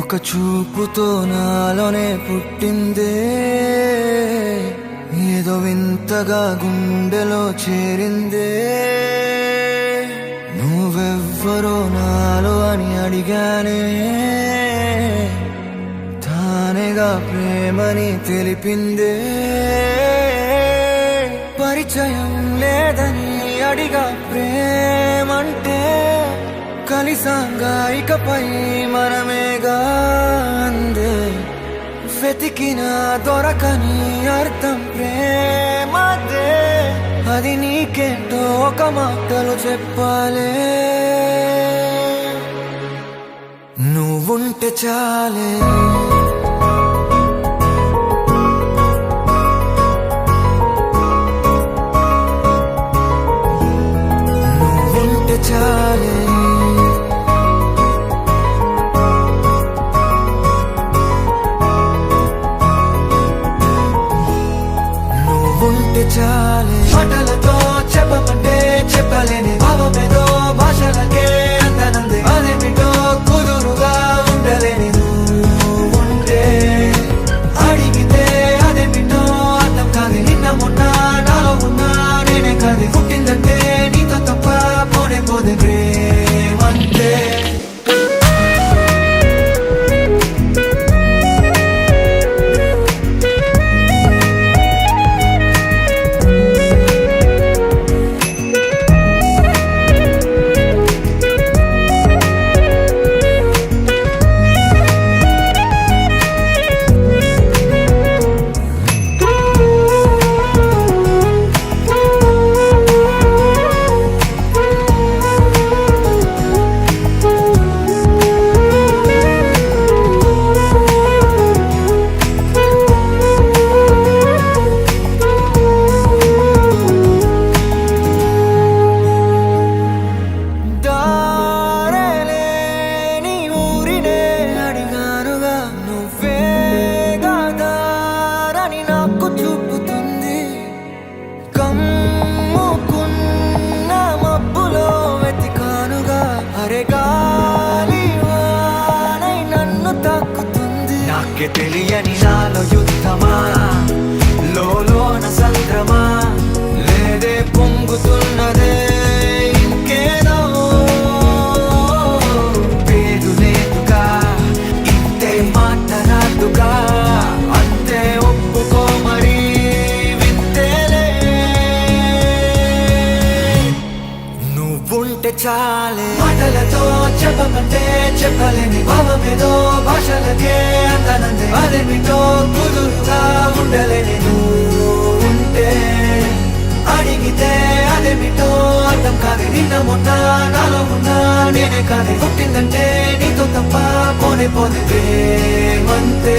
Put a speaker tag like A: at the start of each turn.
A: ఒక చూపుతో నాలోనే పుట్టిందే, ఏదో వింతగా గుండెలో చేరిందే. నువ్వెవ్వరో నాలో అని అడిగానే, తానేగా ప్రేమని తెలిపిందే. పరిచయం లేదని అడిగా ప్రేమంటే, కలిసాంగా ఇకపై మనమేగా అందే. వెతికిన దొరకని అర్థం ప్రేమదే, అది నీకేంటో ఒక మాటలు చెప్పాలే. నువ్వుంటే చాలే, నువ్వుంటే చాలే. ఉంటే చాలే, మాటలతో చెప్పమంటే చెప్పలేని భావమేదో భాషలకే అందనందే. అదేమిటో కుదురుగా ఉండలేని నువ్వుంటే, అడిగితే అదేమిటో అర్థం కాదు. నిన్న మొన్న నాలో ఉన్నా నేనే కాదు. పుట్టిందంటే నీతో తప్ప పోనే పోదే ప్రేమంటే. నాకే తెలియని నాలో యుద్ధమా, లోన సంద్రమా, లేదే పొంగుతున్నదే ఇంకేదో. పేరు లేదుగా, ఇంతే మాట్లాడుగా, అంతే ఒప్పుకో మరి వింతేలే. నువ్వుంటే చాలే, మాటలతో చెప్పమంటే చెప్పలేని భావమేదో భాషలకే అందనందే. అదేమిటో కుదురుగా ఉండలేని నువ్వుంటే, అడిగితే అదేమిటో అర్థం కాదు. నిన్న మొన్న నాలో ఉన్నా నేనే కాదు. పుట్టిందంటే నీతో తప్ప పోనే పోదే ప్రేమంతే.